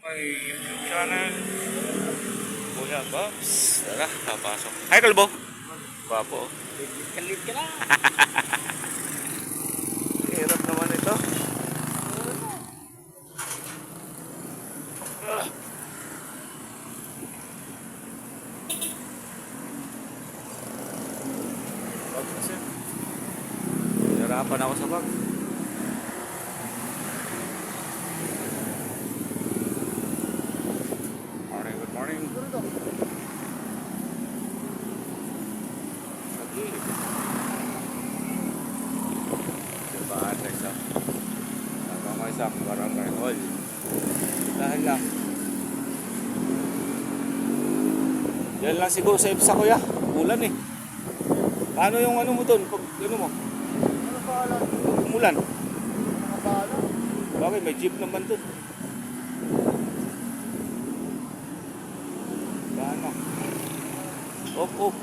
May YouTube channel. Kuya Bobs. Tara, papasok. Hi, Kalbo. Gwapo. Kalit ka na. Hirap naman ito. Bag kasi. Hirapan ako sa bag. Good morning. Lagi. Diba, sa Nakamasak, Barangay Hall. Dahil lang. Yan lang siguro sa IPSA, kuya. Umulan eh. Paano yung ano mo doon? Pag ano mo? Ano paalam? Umulan. Ano paalam? Bakit? May jeep naman doon. Paano? Op, op.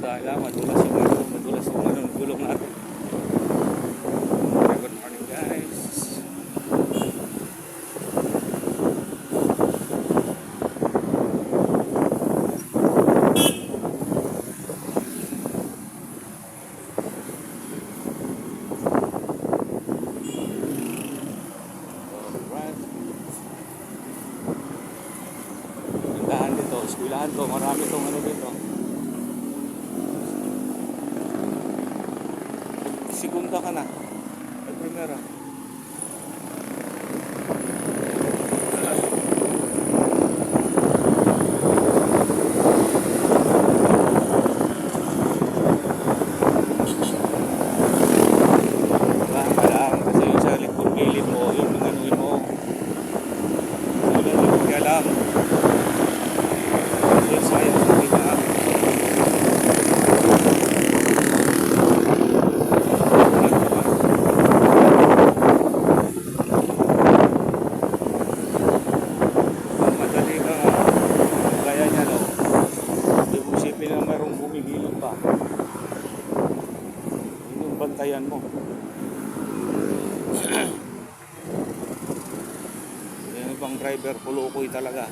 Dahil lang, madulas yung gulong natin. Good morning, guys. Alright. Tindahan dito, eskwelahan to, marami tong ano dito. Segunda ka na. Ay, primera. Kailangan kasi yung sa likod gilid mo, yung anuin mo. Wala lang kaya lang. Yung sayang sa kita. Madali ka nga. Gaya niya, no? Hindi mo isipin na mayroong bumigilid pa. Yun yung bantayan mo. Yung ibang driver, pulukoy talaga.